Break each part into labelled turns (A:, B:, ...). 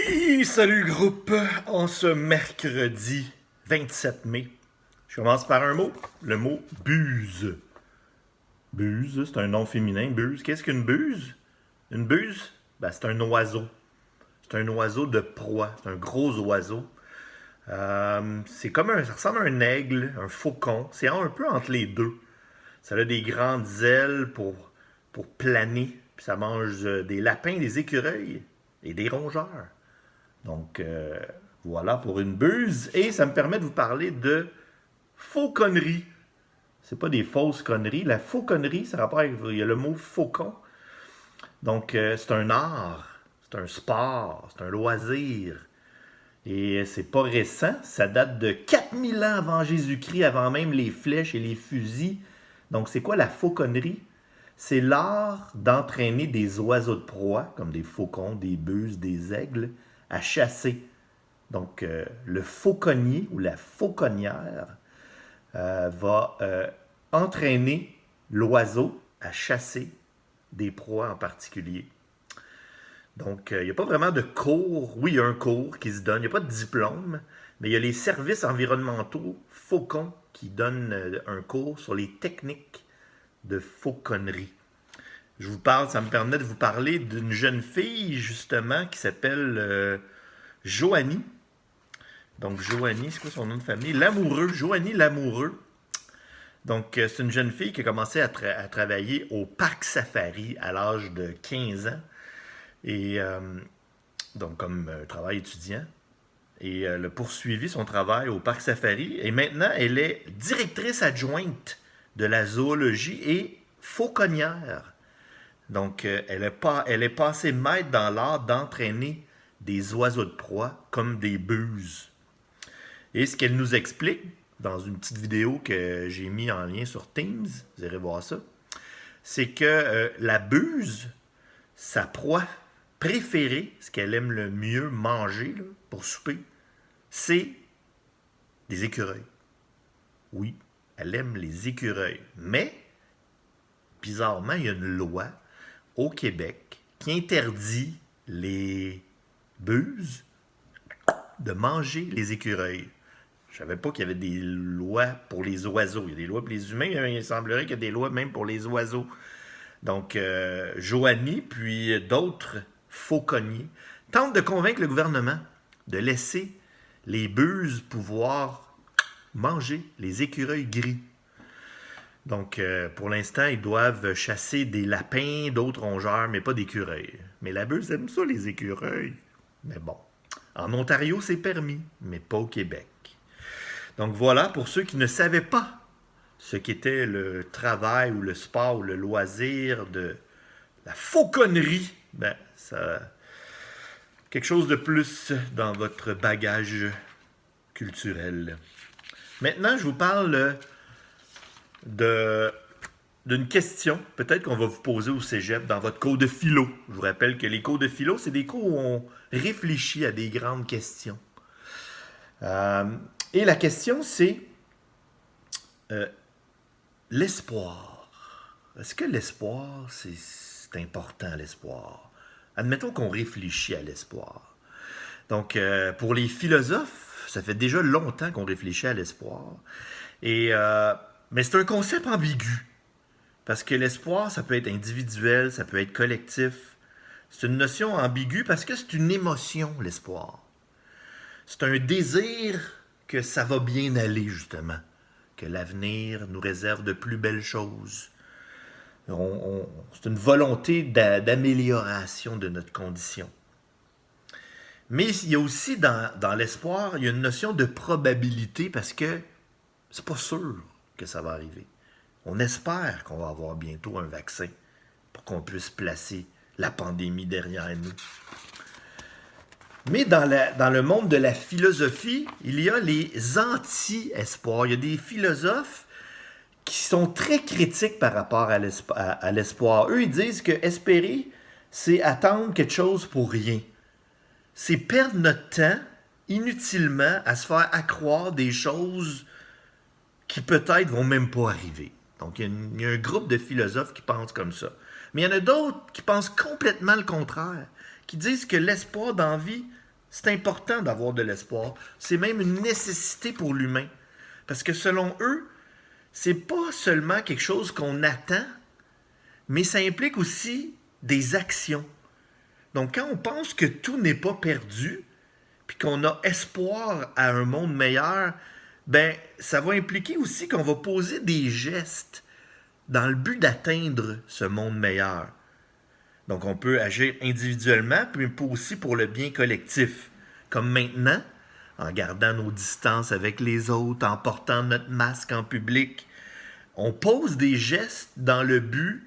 A: Et salut groupe, en ce mercredi 27 mai, je commence par un mot, le mot buse. Buse, c'est un nom féminin, buse. Qu'est-ce qu'une buse? Une buse, ben, c'est un oiseau. C'est un oiseau de proie, c'est un gros oiseau. Ça ressemble à un aigle, un faucon. C'est un peu entre les deux. Ça a des grandes ailes pour planer. Puis ça mange des lapins, des écureuils et des rongeurs. Donc, voilà pour une buse. Et ça me permet de vous parler de fauconnerie. C'est pas des fausses conneries. La fauconnerie, ça rapport avec. Il y a le mot faucon. Donc, c'est un art, c'est un sport, c'est un loisir. Et c'est pas récent. Ça date de 4000 ans avant Jésus-Christ, avant même les flèches et les fusils. Donc, c'est quoi la fauconnerie? C'est l'art d'entraîner des oiseaux de proie, comme des faucons, des buses, des aigles, à chasser. Donc, le fauconnier ou la fauconnière va entraîner l'oiseau à chasser des proies en particulier. Donc, il n'y a pas vraiment de cours. Oui, il y a un cours qui se donne. Il n'y a pas de diplôme, mais il y a les services environnementaux Faucon qui donnent un cours sur les techniques de fauconnerie. Ça me permet de vous parler d'une jeune fille, justement, qui s'appelle Joanie. Donc, Joanie, c'est quoi son nom de famille? Lamoureux, Joanie Lamoureux. Donc, c'est une jeune fille qui a commencé à travailler au parc Safari à l'âge de 15 ans. Et donc, comme travail étudiant. Et elle a poursuivi son travail au parc Safari. Et maintenant, elle est directrice adjointe de la zoologie et fauconnière. Donc, elle est passée maître dans l'art d'entraîner des oiseaux de proie comme des buses. Et ce qu'elle nous explique dans une petite vidéo que j'ai mis en lien sur Teams, vous irez voir ça, c'est que la buse, sa proie préférée, ce qu'elle aime le mieux manger là, pour souper, c'est des écureuils. Oui, elle aime les écureuils. Mais, bizarrement, il y a une loi au Québec qui interdit les buses de manger les écureuils. Je savais pas qu'il y avait des lois pour les oiseaux. Il y a des lois pour les humains, mais il semblerait qu'il y a des lois même pour les oiseaux. Donc, Joanie, puis d'autres fauconniers, tentent de convaincre le gouvernement de laisser les buses pouvoir manger les écureuils gris. Donc, pour l'instant, ils doivent chasser des lapins, d'autres rongeurs, mais pas d'écureuils. Mais la buse aime ça, les écureuils. Mais bon, en Ontario, c'est permis, mais pas au Québec. Donc voilà, pour ceux qui ne savaient pas ce qu'était le travail ou le sport ou le loisir de la fauconnerie, ben, ça quelque chose de plus dans votre bagage culturel. Maintenant, je vous parle d'une question, peut-être qu'on va vous poser au cégep dans votre cours de philo. Je vous rappelle que les cours de philo, c'est des cours où on réfléchit à des grandes questions. Et la question, c'est l'espoir. Est-ce que l'espoir, c'est important, l'espoir? Admettons qu'on réfléchit à l'espoir. Donc, pour les philosophes, ça fait déjà longtemps qu'on réfléchit à l'espoir. Mais c'est un concept ambigu. Parce que l'espoir, ça peut être individuel, ça peut être collectif. C'est une notion ambiguë parce que c'est une émotion, l'espoir. C'est un désir que ça va bien aller, justement. Que l'avenir nous réserve de plus belles choses. C'est une volonté d'amélioration de notre condition. Mais il y a aussi dans l'espoir, il y a une notion de probabilité parce que c'est pas sûr que ça va arriver. On espère qu'on va avoir bientôt un vaccin pour qu'on puisse placer la pandémie derrière nous. Mais dans le monde de la philosophie, il y a les anti-espoirs. Il y a des philosophes qui sont très critiques par rapport à l'espoir. Eux, ils disent que espérer, c'est attendre quelque chose pour rien. C'est perdre notre temps inutilement à se faire accroire des choses qui peut-être vont même pas arriver. Donc, il y a un groupe de philosophes qui pensent comme ça. Mais il y en a d'autres qui pensent complètement le contraire, qui disent que l'espoir dans la vie, C'est important d'avoir de l'espoir. C'est même une nécessité pour l'humain. Parce que selon eux, c'est pas seulement quelque chose qu'on attend, mais ça implique aussi des actions. Donc quand on pense que tout n'est pas perdu, puis qu'on a espoir à un monde meilleur, ben ça va impliquer aussi qu'on va poser des gestes dans le but d'atteindre ce monde meilleur. Donc on peut agir individuellement, mais aussi pour le bien collectif. Comme maintenant, en gardant nos distances avec les autres, en portant notre masque en public. On pose des gestes dans le but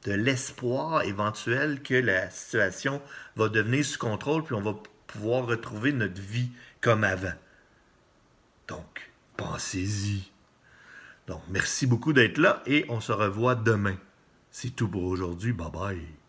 A: de l'espoir éventuel que la situation va devenir sous contrôle, puis on va pouvoir retrouver notre vie comme avant. Donc, pensez-y. Donc, merci beaucoup d'être là et on se revoit demain. C'est tout pour aujourd'hui. Bye bye.